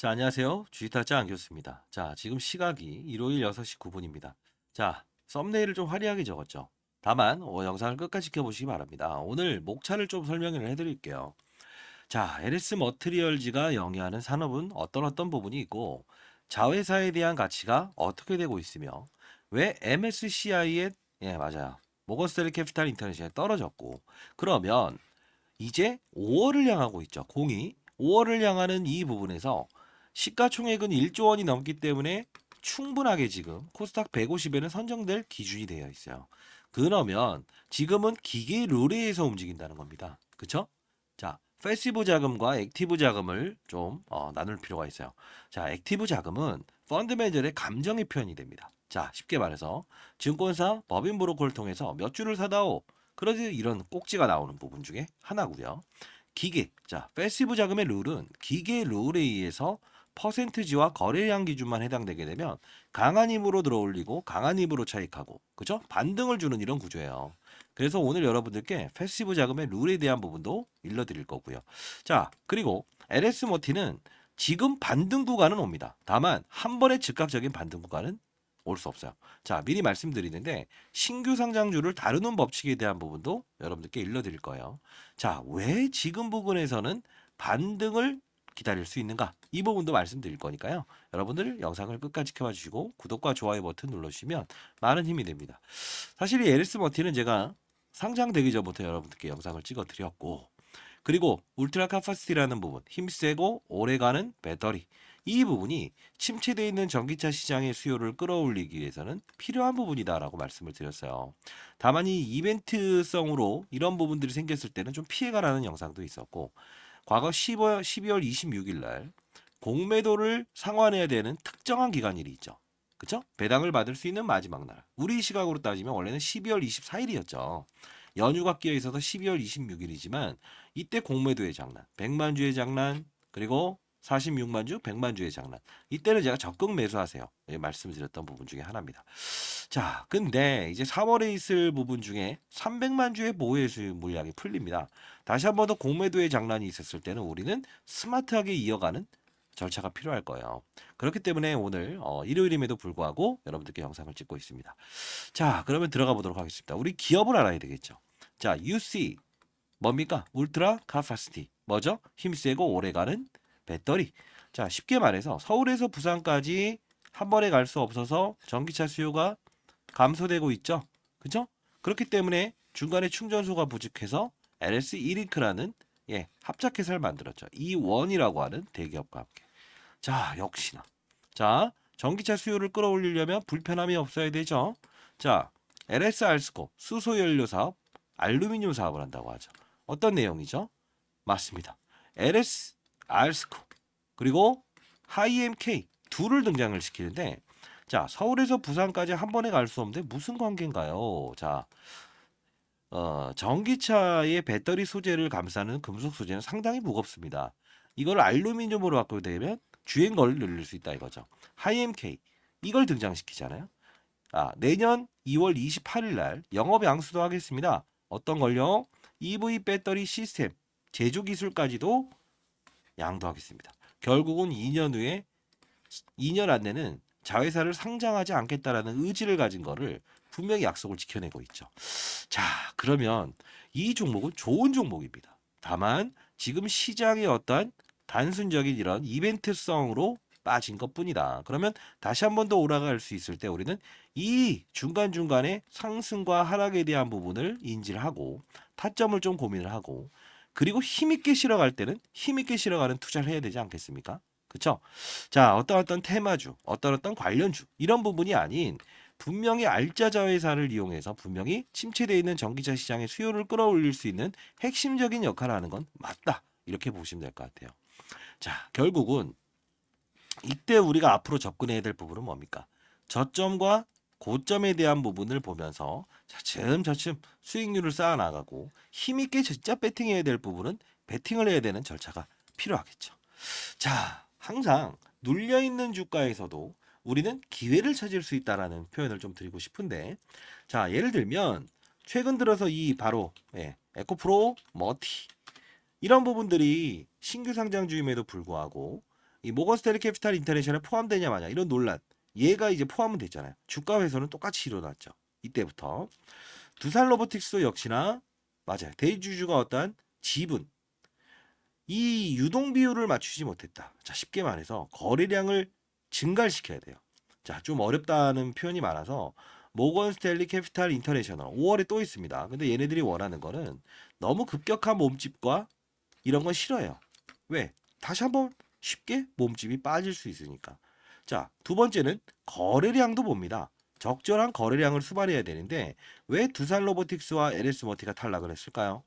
자, 안녕하세요. 주식타짜 안교수입니다. 자, 지금 시각이 일요일 6시 9분입니다. 자, 썸네일을 좀 화려하게 적었죠. 다만, 영상을 끝까지 지켜보시기 바랍니다. 오늘 목차를 좀 설명을 해드릴게요. 자, LS 머트리얼즈가 영위하는 산업은 어떤 부분이 있고, 자회사에 대한 가치가 어떻게 되고 있으며, 왜 MSCI에, 예, 맞아요. 모건스탠리 캐피탈 인터내셔널에 떨어졌고, 그러면 이제 5월을 향하고 있죠. 공이 5월을 향하는 이 부분에서 시가총액은 1조 원이 넘기 때문에 충분하게 지금 코스닥 150에는 선정될 기준이 되어 있어요. 그러면 지금은 기계 룰에서 움직인다는 겁니다. 그쵸? 자, 패시브 자금과 액티브 자금을 좀 나눌 필요가 있어요. 자, 액티브 자금은 펀드 매니저의 감정이 표현이 됩니다. 자, 쉽게 말해서 증권사, 법인 브로커를 통해서 몇 주를 사다오. 그러지 이런 꼭지가 나오는 부분 중에 하나고요. 기계, 자, 패시브 자금의 룰은 기계 룰에 의해서 퍼센트지와 거래량 기준만 해당되게 되면 강한 힘으로 들어올리고 강한 힘으로 차익하고, 그죠? 반등을 주는 이런 구조예요. 그래서 오늘 여러분들께 패시브 자금의 룰에 대한 부분도 일러드릴 거고요. 자, 그리고 LS 모티는 지금 반등 구간은 옵니다. 다만 한 번의 즉각적인 반등 구간은 올 수 없어요. 자, 미리 말씀드리는데 신규 상장주를 다루는 법칙에 대한 부분도 여러분들께 일러드릴 거예요. 자, 왜 지금 부분에서는 반등을 기다릴 수 있는가? 이 부분도 말씀드릴 거니까요. 여러분들 영상을 끝까지 지켜봐 주시고 구독과 좋아요 버튼 눌러주시면 많은 힘이 됩니다. 사실 이 LS 머티는 제가 상장되기 전부터 여러분들께 영상을 찍어 드렸고, 그리고 울트라 카파시티라는 부분, 힘세고 오래가는 배터리, 이 부분이 침체되어 있는 전기차 시장의 수요를 끌어올리기 위해서는 필요한 부분이다라고 말씀을 드렸어요. 다만 이 이벤트성으로 이런 부분들이 생겼을 때는 좀 피해가라는 영상도 있었고, 과거 12월 26일 날 공매도를 상환해야 되는 특정한 기간일이 있죠. 그쵸? 배당을 받을 수 있는 마지막 날. 우리 시각으로 따지면 원래는 12월 24일이었죠. 연휴가 끼어 있어서 12월 26일이지만 이때 공매도의 장난, 100만 주의 장난, 그리고 46만 주, 100만 주의 장난. 이때는 제가 적극 매수하세요. 예, 말씀드렸던 부분 중에 하나입니다. 자, 근데 이제 3월에 있을 부분 중에 300만 주의 보호해수 물량이 풀립니다. 다시 한 번 더 공매도의 장난이 있었을 때는 우리는 스마트하게 이어가는 절차가 필요할 거예요. 그렇기 때문에 오늘 일요일임에도 불구하고 여러분들께 영상을 찍고 있습니다. 자, 그러면 들어가 보도록 하겠습니다. 우리 기업을 알아야 되겠죠. 자, UC 뭡니까? 울트라 카파시티. 뭐죠? 힘세고 오래가는 배터리. 자, 쉽게 말해서 서울에서 부산까지 한 번에 갈 수 없어서 전기차 수요가 감소되고 있죠. 그죠? 그렇기 때문에 중간에 충전소가 부족해서 LS 이링크라는 합작회사를 만들었죠. 이원이라고 하는 대기업과 함께. 자, 역시나. 자, 전기차 수요를 끌어올리려면 불편함이 없어야 되죠. 자, LS 알스코 수소연료 사업, 알루미늄 사업을 한다고 하죠. 어떤 내용이죠? 맞습니다. LS 알스코 그리고 하이엠K 둘을 등장을 시키는데, 자, 서울에서 부산까지 한 번에 갈 수 없는데 무슨 관계인가요? 자, 전기차의 배터리 소재를 감싸는 금속 소재는 상당히 무겁습니다. 이걸 알루미늄으로 바꾸게 되면 주행거리를 늘릴 수 있다 이거죠. 하이엠K 이걸 등장시키잖아요. 아, 내년 2월 28일 날 영업 양수도 하겠습니다. 어떤 걸요? EV 배터리 시스템 제조 기술까지도 양도하겠습니다. 결국은 2년 후에 2년 안에는 자회사를 상장하지 않겠다라는 의지를 가진 거를 분명히 약속을 지켜내고 있죠. 자, 그러면 이 종목은 좋은 종목입니다. 다만 지금 시장의 어떠한 단순적인 이런 이벤트성으로 빠진 것뿐이다. 그러면 다시 한 번 더 올라갈 수 있을 때 우리는 이 중간중간에 상승과 하락에 대한 부분을 인지를 하고 타점을 좀 고민을 하고, 그리고 힘있게 실어갈 때는 힘있게 실어가는 투자를 해야 되지 않겠습니까? 그쵸? 자, 어떤 테마주, 어떤 관련주 이런 부분이 아닌 분명히 알짜 자회사를 이용해서 분명히 침체되어 있는 전기차 시장의 수요를 끌어올릴 수 있는 핵심적인 역할을 하는 건 맞다. 이렇게 보시면 될 것 같아요. 자, 결국은 이때 우리가 앞으로 접근해야 될 부분은 뭡니까? 저점과 고점에 대한 부분을 보면서 차츰차츰 수익률을 쌓아 나가고 힘있게 진짜 배팅해야 될 부분은 배팅을 해야 되는 절차가 필요하겠죠. 자, 항상 눌려 있는 주가에서도 우리는 기회를 찾을 수 있다라는 표현을 좀 드리고 싶은데, 자, 예를 들면 최근 들어서 이 바로 에코프로, 머티 이런 부분들이 신규 상장주임에도 불구하고 이 모건 스탠리 캐피탈 인터내셔널에 포함되냐 마냐 이런 논란. 얘가 이제 포함은 됐잖아요. 주가 훼손은 똑같이 일어났죠. 이때부터 두산 로보틱스도 역시나 맞아요. 대주주가 어떠한 지분 이 유동 비율을 맞추지 못했다. 자, 쉽게 말해서 거래량을 증가시켜야 돼요. 자, 좀 어렵다는 표현이 많아서 모건 스탠리 캐피탈 인터내셔널 5월에 또 있습니다. 근데 얘네들이 원하는 거는 너무 급격한 몸집과 이런 건 싫어요. 왜? 다시 한번 쉽게 몸집이 빠질 수 있으니까. 자, 두 번째는 거래량도 봅니다. 적절한 거래량을 수반해야 되는데 왜 두산 로보틱스와 LS 머티가 탈락을 했을까요?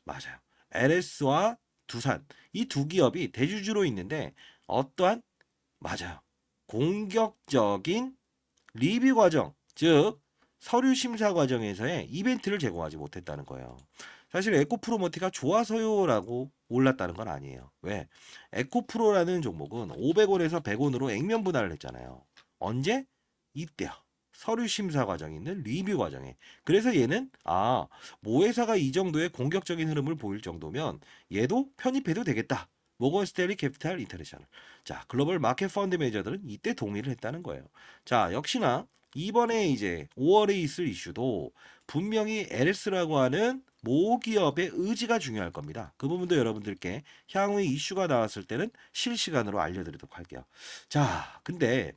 맞아요. LS와 두산 이 두 기업이 대주주로 있는데 어떠한 맞아요. 공격적인 리뷰 과정, 즉 서류 심사 과정에서의 이벤트를 제공하지 못했다는 거예요. 사실 에코프로모티가 좋아서요라고 올랐다는 건 아니에요. 왜? 에코프로라는 종목은 500원에서 100원으로 액면 분할을 했잖아요. 언제? 이때요. 서류 심사 과정이 있는 리뷰 과정에. 그래서 얘는 모 회사가 이 정도의 공격적인 흐름을 보일 정도면 얘도 편입해도 되겠다. 모건 스탠리 캐피탈 인터내셔널. 자, 글로벌 마켓 펀드 매니저들은 이때 동의를 했다는 거예요. 자, 역시나 이번에 이제 5월에 있을 이슈도 분명히 LS라고 하는 모기업의 의지가 중요할 겁니다. 그 부분도 여러분들께 향후에 이슈가 나왔을 때는 실시간으로 알려드리도록 할게요. 자, 근데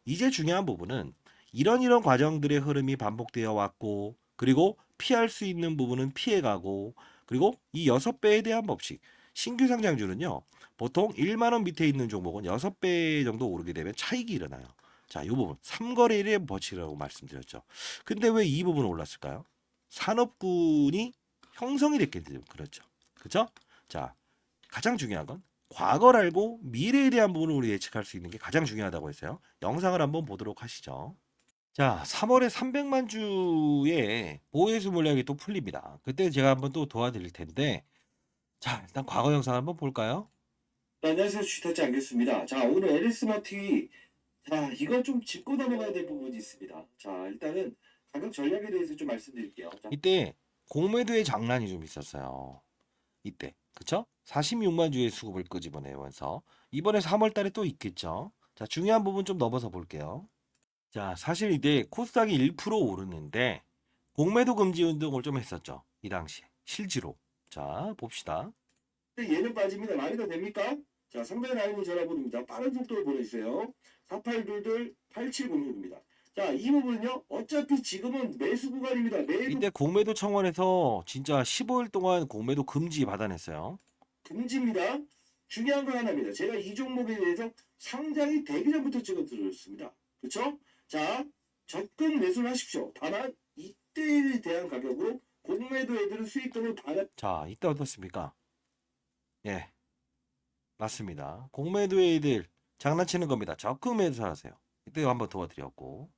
이제 중요한 부분은 이런 과정들의 흐름이 반복되어 왔고, 그리고 피할 수 있는 부분은 피해가고, 그리고 이 6배에 대한 법칙. 신규 상장주는요, 보통 1만 원 밑에 있는 종목은 6배 정도 오르게 되면 차익이 일어나요. 자, 이 부분 3거래일의 법칙이라고 말씀드렸죠. 근데 왜 이 부분은 올랐을까요? 산업군이 형성이 됐기 때문에 그렇죠. 그렇죠? 자, 가장 중요한 건 과거를 알고 미래에 대한 부분을 우리 예측할 수 있는 게 가장 중요하다고 했어요. 영상을 한번 보도록 하시죠. 자, 3월에 300만 주의 보혜수 물량이 또 풀립니다. 그때 제가 한번 또 도와드릴 텐데, 자, 일단 과거 영상 한번 볼까요? 네, 안녕하세요. 주식타지 않겠습니다. 자, 오늘 LS마트, 자, 이건 좀 짚고 넘어가야 될 부분이 있습니다. 자, 일단은 가격 전략에 대해서 좀 말씀드릴게요. 자, 이때 공매도의 장난이 좀 있었어요. 이때, 그쵸? 46만 주의 수급을 끄집어내면서 이번에 3월 달에 또 있겠죠. 자, 중요한 부분 좀 넘어서 볼게요. 자, 사실 이때 코스닥이 1% 오르는데 공매도 금지 운동을 좀 했었죠. 이 당시에 실제로. 자, 봅시다. 얘는 빠집니다. 말이 더 됩니까? 자, 상대 라인이 전화번호입니다. 빠른 속도로 보내주세요. 4822-8706입니다. 자, 이 부분은요. 어차피 지금은 매수 구간입니다. 매도 이때 공매도 청원에서 진짜 15일 동안 공매도 금지 받아냈어요. 금지입니다. 중요한 거 하나입니다. 제가 이 종목에 대해서 상장이 되기 전부터 찍어드렸습니다. 그렇죠? 자, 적극 매수를 하십시오. 다만 이때에 대한 가격으로 공매도 애들은 수익금을 받아. 자, 이때 어떻습니까? 예, 맞습니다. 공매도의 애들 장난치는 겁니다. 적극 매수하세요. 이때 한번 도와드렸고.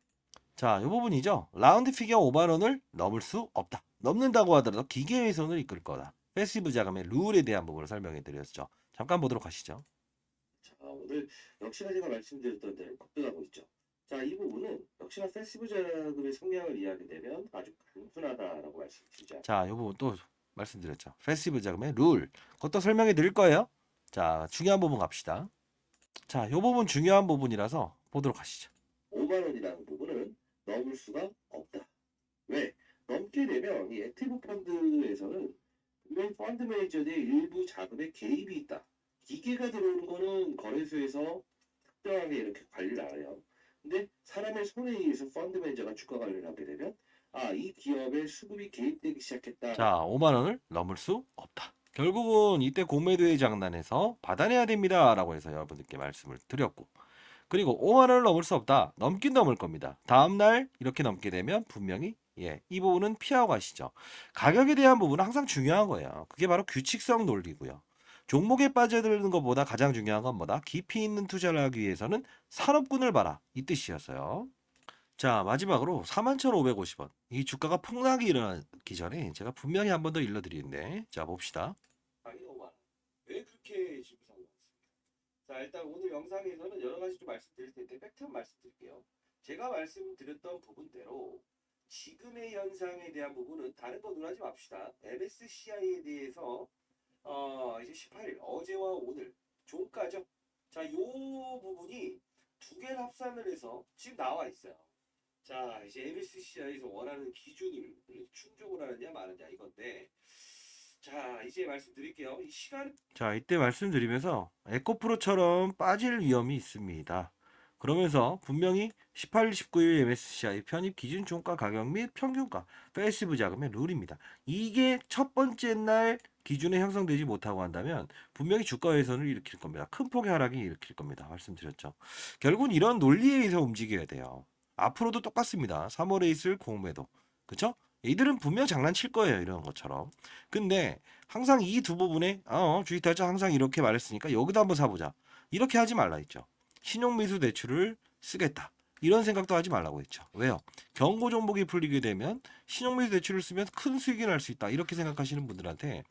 자, 이 부분이죠. 라운드 피겨 5만 원을 넘을 수 없다. 넘는다고 하더라도 기계훼손을 이끌 거다. 패시브 자금의 룰에 대한 부분을 설명해 드렸죠. 잠깐 보도록 하시죠. 자, 오늘 역시나 제가 말씀드렸던 대로 급등하고 있죠. 자, 이 부분은 역시나 패시브 자금의 성향을 이해하게 되면 아주 단순하다라고 말씀드리죠. 자, 이 부분 또 말씀드렸죠. 패시브 자금의 룰. 그것도 설명해 드릴 거예요. 자, 중요한 부분 갑시다. 자, 이 부분 중요한 부분이라서 보도록 하시죠. 5만 원이라는 부분은 넘을 수가 없다. 왜? 넘게 되면 이 액티브 펀드에서는 분명히 펀드 매니저들의 일부 자금에 개입이 있다. 기계가 들어오는 거는 거래소에서 특정하게 이렇게 관리를 안 해요. 근데 사람의 손에 의해서 펀드 매니저가 주가 관리를 하게 되면 이 기업의 수급이 개입되기 시작했다. 자, 5만 원을 넘을 수 없다. 결국은 이때 공매도의 장난에서 받아내야 됩니다. 라고 해서 여러분들께 말씀을 드렸고. 그리고 5만 원을 넘을 수 없다. 넘긴 넘을 겁니다. 다음날 이렇게 넘게 되면 분명히 이 부분은 피하고 가시죠. 가격에 대한 부분은 항상 중요한 거예요. 그게 바로 규칙성 논리고요. 종목에 빠져드는 것보다 가장 중요한 건 뭐다? 깊이 있는 투자를 하기 위해서는 산업군을 봐라. 이 뜻이었어요. 자, 마지막으로 41,550원. 이 주가가 폭락이 일어나기 전에 제가 분명히 한 번 더 일러드리는데, 자, 봅시다. 당연히 5만 원. 왜 그렇게 지금 사고 있습니까? 자, 일단 오늘 영상에서는 여러 가지 좀 말씀드릴 텐데 팩트 한번 말씀드릴게요. 제가 말씀드렸던 부분대로 지금의 현상에 대한 부분은 다른 거 논하지 맙시다. MSCI에 대해서 이제 18일 어제와 오늘 종가죠. 자, 요 부분이 두 개를 합산을 해서 지금 나와 있어요. 자, 이제 MSCI에서 원하는 기준을 충족을 하느냐 마느냐 이건데, 자, 이제 말씀드릴게요. 이 시간. 자, 이때 말씀드리면서 에코프로처럼 빠질 위험이 있습니다. 그러면서 분명히 18, 19일 MSCI 편입 기준 종가 가격 및 평균가, 패시브 자금의 룰입니다. 이게 첫 번째 날 기준에 형성되지 못하고 한다면 분명히 주가 훼손을 일으킬 겁니다. 큰 폭의 하락이 일으킬 겁니다. 말씀드렸죠. 결국은 이런 논리에 의해서 움직여야 돼요. 앞으로도 똑같습니다. 3월에 있을 공매도. 그쵸? 이들은 분명 장난칠 거예요. 이런 것처럼. 근데 항상 이 두 부분에 주식탈자 항상 이렇게 말했으니까 여기도 한번 사보자. 이렇게 하지 말라 했죠. 신용미수 대출을 쓰겠다. 이런 생각도 하지 말라고 했죠. 왜요? 경고 종목이 풀리게 되면 신용미수 대출을 쓰면 큰 수익이 날 수 있다. 이렇게 생각하시는 분들한테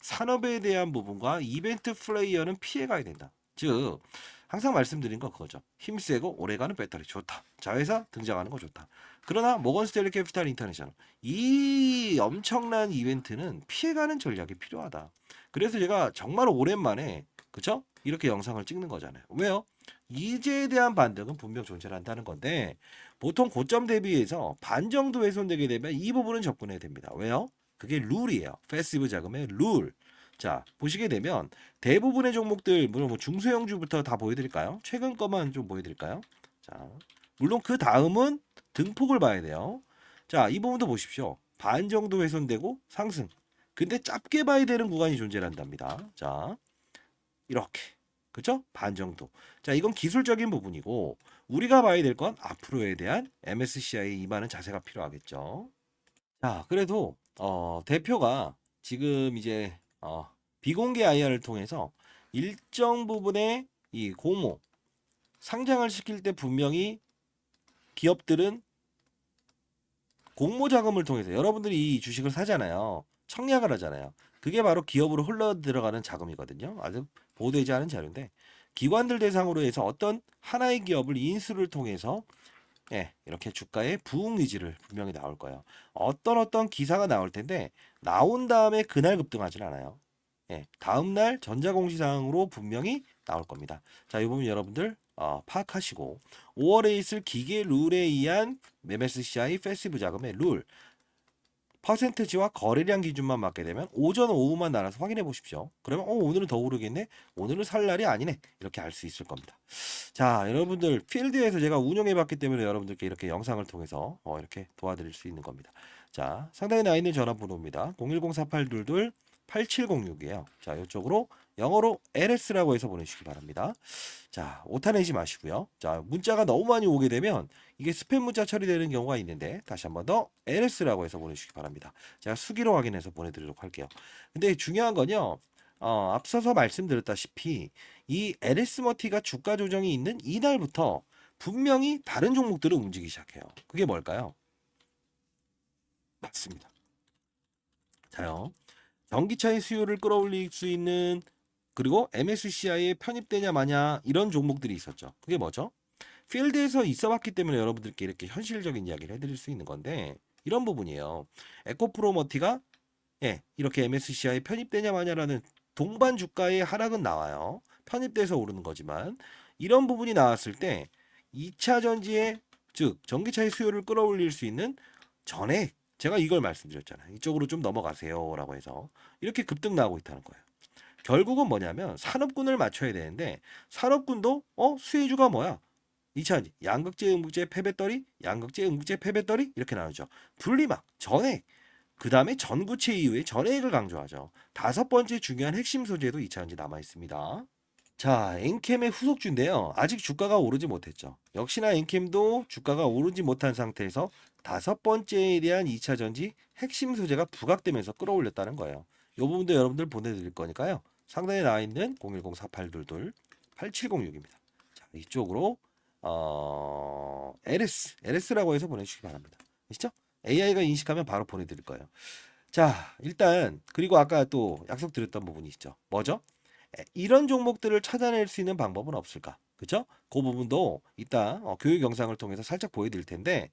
산업에 대한 부분과 이벤트 플레이어는 피해가야 된다. 즉 항상 말씀드린 거 그거죠. 힘세고 오래가는 배터리 좋다. 자회사 등장하는 거 좋다. 그러나 모건 스탠리 캐피탈 인터내셔널 이 엄청난 이벤트는 피해가는 전략이 필요하다. 그래서 제가 정말 오랜만에 그쵸? 이렇게 영상을 찍는 거잖아요. 왜요? 이제에 대한 반등은 분명 존재한다는 건데 보통 고점 대비해서 반 정도 훼손되게 되면 이 부분은 접근해야 됩니다. 왜요? 그게 룰이에요. 패시브 자금의 룰. 자, 보시게 되면 대부분의 종목들 물론 뭐 중소형주부터 다 보여드릴까요? 최근 거만 좀 보여드릴까요? 자, 물론 그 다음은 등폭을 봐야 돼요. 자, 이 부분도 보십시오. 반 정도 훼손되고 상승. 근데 짧게 봐야 되는 구간이 존재한답니다. 자, 이렇게. 그쵸? 반 정도. 자, 이건 기술적인 부분이고 우리가 봐야 될 건 앞으로에 대한 MSCI에 임하는 자세가 필요하겠죠. 자, 그래도 대표가 지금 이제 비공개 IR을 통해서 일정 부분의 이 공모 상장을 시킬 때 분명히 기업들은 공모 자금을 통해서 여러분들이 이 주식을 사잖아요. 청약을 하잖아요. 그게 바로 기업으로 흘러 들어가는 자금이거든요. 아주 보도되지 않은 자료인데 기관들 대상으로 해서 어떤 하나의 기업을 인수를 통해서 이렇게 주가의 부흥 의지를 분명히 나올 거예요. 어떤 기사가 나올 텐데 나온 다음에 그날 급등하진 않아요. 다음 날 전자공시사항으로 분명히 나올 겁니다. 자, 이 부분 여러분들 파악하시고 5월에 있을 기계 룰에 의한 MSCI 패시브 자금의 룰 퍼센트지와 거래량 기준만 맞게 되면 오전 오후만 나눠서 확인해 보십시오. 그러면 오늘은 더 오르겠네. 오늘은 살 날이 아니네. 이렇게 알 수 있을 겁니다. 자, 여러분들 필드에서 제가 운영해 봤기 때문에 여러분들께 이렇게 영상을 통해서 이렇게 도와드릴 수 있는 겁니다. 자, 상단에 나와 있는 전화번호입니다. 010-4822-8706이에요. 자, 이쪽으로 영어로 LS라고 해서 보내주시기 바랍니다. 자, 오타 내지 마시고요. 자, 문자가 너무 많이 오게 되면 이게 스팸 문자 처리되는 경우가 있는데 다시 한번 더 LS라고 해서 보내주시기 바랍니다. 제가 수기로 확인해서 보내드리도록 할게요. 근데 중요한 건요. 앞서서 말씀드렸다시피 이 LS 머티가 주가 조정이 있는 이날부터 분명히 다른 종목들을 움직이기 시작해요. 그게 뭘까요? 맞습니다. 자요. 전기차의 수요를 끌어올릴 수 있는 그리고 MSCI에 편입되냐 마냐 이런 종목들이 있었죠. 그게 뭐죠? 필드에서 있어봤기 때문에 여러분들께 이렇게 현실적인 이야기를 해드릴 수 있는 건데 이런 부분이에요. 에코프로머티가 이렇게 MSCI에 편입되냐 마냐라는 동반 주가의 하락은 나와요. 편입돼서 오르는 거지만 이런 부분이 나왔을 때 2차 전지의 즉 전기차의 수요를 끌어올릴 수 있는 전액 제가 이걸 말씀드렸잖아요. 이쪽으로 좀 넘어가세요라고 해서 이렇게 급등 나오고 있다는 거예요. 결국은 뭐냐면 산업군을 맞춰야 되는데 산업군도 수혜주가 뭐야? 2차전지 양극재, 음극재, 폐배터리, 양극재, 음극재, 폐배터리 이렇게 나누죠. 분리막, 전액, 그 다음에 전구체 이후에 전액을 강조하죠. 다섯 번째 중요한 핵심 소재도 2차전지 남아 있습니다. 자, 엔캠의 후속주인데요. 아직 주가가 오르지 못했죠. 역시나 엔캠도 주가가 오르지 못한 상태에서 다섯 번째에 대한 2차 전지 핵심 소재가 부각되면서 끌어올렸다는 거예요. 이 부분도 여러분들 보내드릴 거니까요. 상단에 나와 있는 010-4822-8706입니다. 자, 이쪽으로 LS라고 해서 보내주시기 바랍니다. 아시죠? AI가 인식하면 바로 보내드릴 거예요. 자, 일단 그리고 아까 또 약속드렸던 부분이 있죠. 뭐죠? 이런 종목들을 찾아낼 수 있는 방법은 없을까? 그죠? 그 부분도 이따 교육 영상을 통해서 살짝 보여드릴 텐데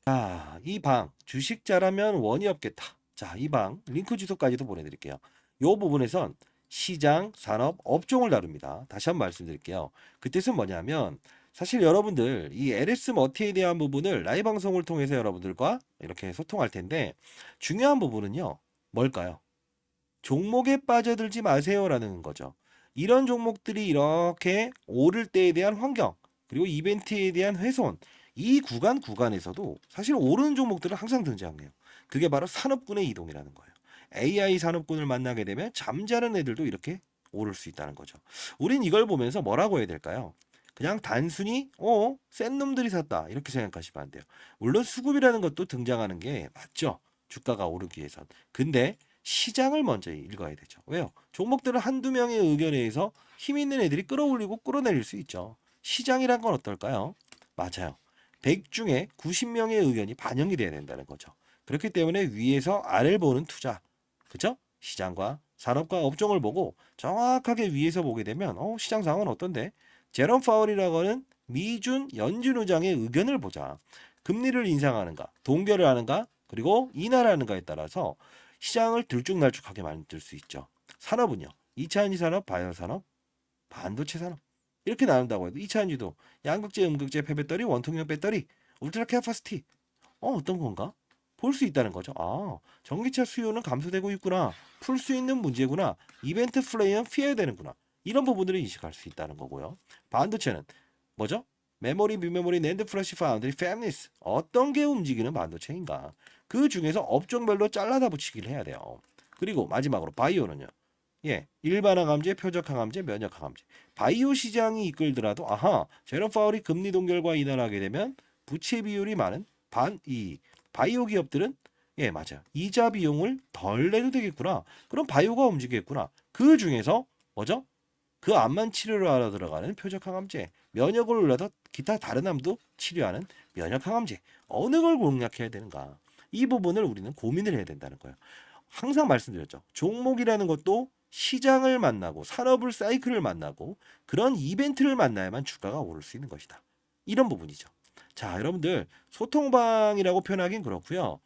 자, 이 방 주식 잘하면 원이 없겠다. 자, 이 방 링크 주소까지도 보내드릴게요. 이 부분에선 시장, 산업, 업종을 다룹니다. 다시 한번 말씀드릴게요. 그 뜻은 뭐냐면 사실 여러분들 이 LS 머티에 대한 부분을 라이브 방송을 통해서 여러분들과 이렇게 소통할 텐데 중요한 부분은요. 뭘까요? 종목에 빠져들지 마세요라는 거죠. 이런 종목들이 이렇게 오를 때에 대한 환경, 그리고 이벤트에 대한 훼손, 이 구간에서도 사실 오르는 종목들은 항상 등장해요. 그게 바로 산업군의 이동이라는 거예요. AI 산업군을 만나게 되면 잠자는 애들도 이렇게 오를 수 있다는 거죠. 우린 이걸 보면서 뭐라고 해야 될까요? 그냥 단순히 센 놈들이 샀다 이렇게 생각하시면 안 돼요. 물론 수급이라는 것도 등장하는 게 맞죠. 주가가 오르기 위해선. 근데 시장을 먼저 읽어야 되죠. 왜요? 종목들은 한두 명의 의견에 의해서 힘 있는 애들이 끌어올리고 끌어내릴 수 있죠. 시장이란 건 어떨까요? 맞아요. 100 중에 90명의 의견이 반영이 돼야 된다는 거죠. 그렇기 때문에 위에서 아래를 보는 투자. 그죠? 시장과 산업과 업종을 보고 정확하게 위에서 보게 되면 시장 상황은 어떤데? 제롬 파월이라고 하는 미준 연준 의장의 의견을 보자. 금리를 인상하는가, 동결을 하는가, 그리고 인하를 하는가에 따라서 시장을 들쭉날쭉하게 만들 수 있죠. 산업은요. 2차 전지 산업, 바이오 산업, 반도체 산업 이렇게 나눈다고 해도 2차 전지도 양극재, 음극재, 폐배터리, 원통형 배터리, 울트라 캐파시티 어떤 건가? 볼 수 있다는 거죠. 아, 전기차 수요는 감소되고 있구나. 풀 수 있는 문제구나. 이벤트 플레이는 피해야 되는구나. 이런 부분들을 인식할 수 있다는 거고요. 반도체는 뭐죠? 메모리, 비메모리, 낸드 플래시, 파운드리, 팹리스 어떤 게 움직이는 반도체인가? 그 중에서 업종별로 잘라다 붙이기를 해야 돼요. 그리고 마지막으로 바이오는요. 예, 일반 항암제, 표적 항암제, 면역 항암제. 바이오 시장이 이끌더라도 제롬 파월이 금리 동결과 인하를 하게 되면 부채 비율이 많은 바이오 기업들은 예, 맞아요. 이자 비용을 덜 내도 되겠구나. 그럼 바이오가 움직이겠구나. 그 중에서 뭐죠? 그 암만 치료를 하러 들어가는 표적 항암제, 면역을 올려서 기타 다른 암도 치료하는 면역 항암제. 어느 걸 공략해야 되는가? 이 부분을 우리는 고민을 해야 된다는 거예요. 항상 말씀드렸죠. 종목이라는 것도 시장을 만나고 산업을 사이클을 만나고 그런 이벤트를 만나야만 주가가 오를 수 있는 것이다. 이런 부분이죠. 자, 여러분들 소통방이라고 표현하긴 그렇고요.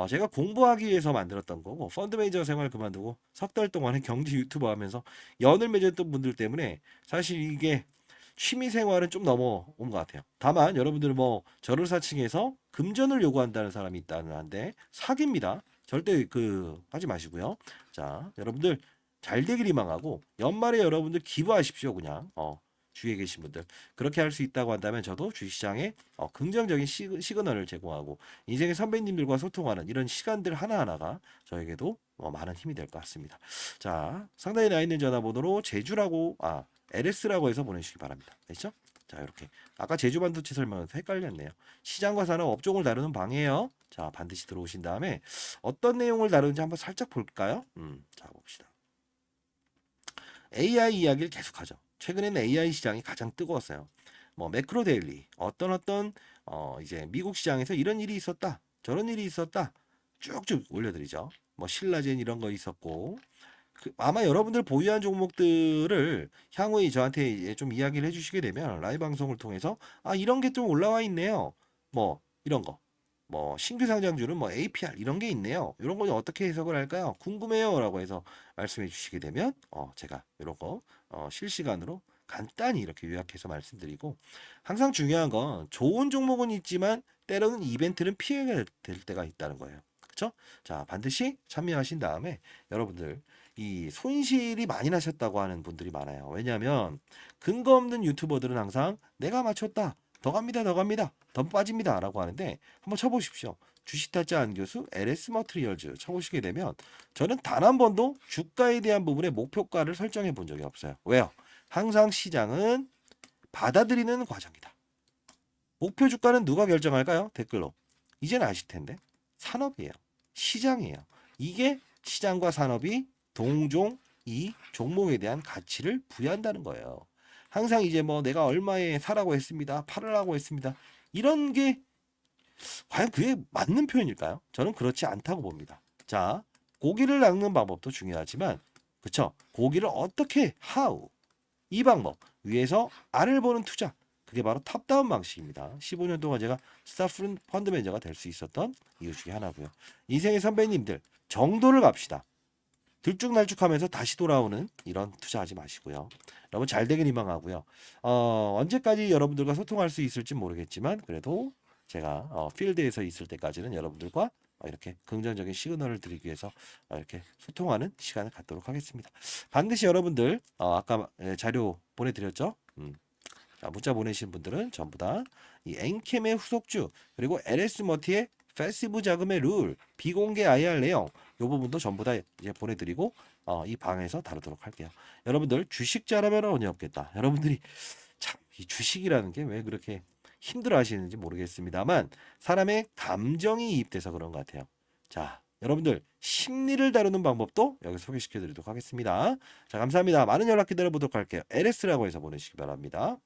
제가 공부하기 위해서 만들었던 거고 펀드 매니저 생활 그만두고 석 달 동안은 경제 유튜버 하면서 연을 맺었던 분들 때문에 사실 이게 취미 생활은 좀 넘어온 것 같아요. 다만 여러분들 뭐 저를 사칭해서 금전을 요구한다는 사람이 있다는 한데 사기입니다. 절대 하지 마시고요. 자, 여러분들 잘 되길 희망하고 연말에 여러분들 기부하십시오. 그냥 주위에 계신 분들 그렇게 할 수 있다고 한다면 저도 주식시장에 긍정적인 시그널을 제공하고 인생의 선배님들과 소통하는 이런 시간들 하나하나가 저에게도 많은 힘이 될 것 같습니다. 자, 상단에 나 있는 전화번호로 제주라고 LS라고 해서 보내주시기 바랍니다. 됐죠? 자, 이렇게 아까 제주 반도체 설명에서 헷갈렸네요. 시장과 산업 업종을 다루는 방이에요. 자, 반드시 들어오신 다음에 어떤 내용을 다루는지 한번 살짝 볼까요? 자, 봅시다. AI 이야기를 계속하죠. 최근에는 AI 시장이 가장 뜨거웠어요. 뭐 매크로 데일리 어떤 이제 미국 시장에서 이런 일이 있었다, 저런 일이 있었다 쭉쭉 올려드리죠. 뭐 신라젠 이런 거 있었고 아마 여러분들 보유한 종목들을 향후에 저한테 이제 좀 이야기를 해주시게 되면 라이브 방송을 통해서 이런 게 좀 올라와 있네요. 뭐 이런 거. 뭐 신규 상장주는 뭐 APR 이런 게 있네요. 이런 거 어떻게 해석을 할까요? 궁금해요라고 해서 말씀해 주시게 되면 제가 이런 거 실시간으로 간단히 이렇게 요약해서 말씀드리고 항상 중요한 건 좋은 종목은 있지만 때로는 이벤트는 피해가 될 때가 있다는 거예요. 그렇죠? 자, 반드시 참여하신 다음에 여러분들 이 손실이 많이 나셨다고 하는 분들이 많아요. 왜냐하면 근거 없는 유튜버들은 항상 내가 맞췄다. 더 갑니다. 더 갑니다. 더 빠집니다. 라고 하는데 한번 쳐보십시오. 주식타짜 안교수 LS 머트리얼즈 쳐보시게 되면 저는 단 한 번도 주가에 대한 부분에 목표가를 설정해 본 적이 없어요. 왜요? 항상 시장은 받아들이는 과정이다. 목표 주가는 누가 결정할까요? 댓글로. 이제는 아실 텐데. 산업이에요. 시장이에요. 이게 시장과 산업이 동종 이 종목에 대한 가치를 부여한다는 거예요. 항상 이제 뭐 내가 얼마에 사라고 했습니다. 팔으라고 했습니다. 이런 게 과연 그게 맞는 표현일까요? 저는 그렇지 않다고 봅니다. 자, 고기를 낚는 방법도 중요하지만 그쵸? 고기를 어떻게 how 이 방법 위에서 아래를 보는 투자 그게 바로 탑다운 방식입니다. 15년 동안 제가 스타프 펀드 매니저가 될 수 있었던 이유 중에 하나고요. 인생의 선배님들 정도를 갑시다. 들쭉날쭉하면서 다시 돌아오는 이런 투자하지 마시고요. 여러분 잘 되길 희망하고요. 언제까지 여러분들과 소통할 수 있을지 모르겠지만 그래도 제가 필드에서 있을 때까지는 여러분들과 이렇게 긍정적인 시그널을 드리기 위해서 이렇게 소통하는 시간을 갖도록 하겠습니다. 반드시 여러분들 아까 자료 보내드렸죠? 자, 문자 보내신 분들은 전부 다 이 엔캠의 후속주 그리고 LS 머티의 패시브 자금의 룰, 비공개 IR 내용 이 부분도 전부 다 이제 보내드리고 이 방에서 다루도록 할게요. 여러분들 주식 잘하면 언이 없겠다. 여러분들이 참 이 주식이라는 게 왜 그렇게 힘들어 하시는지 모르겠습니다만 사람의 감정이 이입돼서 그런 것 같아요. 자, 여러분들 심리를 다루는 방법도 여기 소개시켜 드리도록 하겠습니다. 자, 감사합니다. 많은 연락 기다려 보도록 할게요. LS라고 해서 보내시기 바랍니다.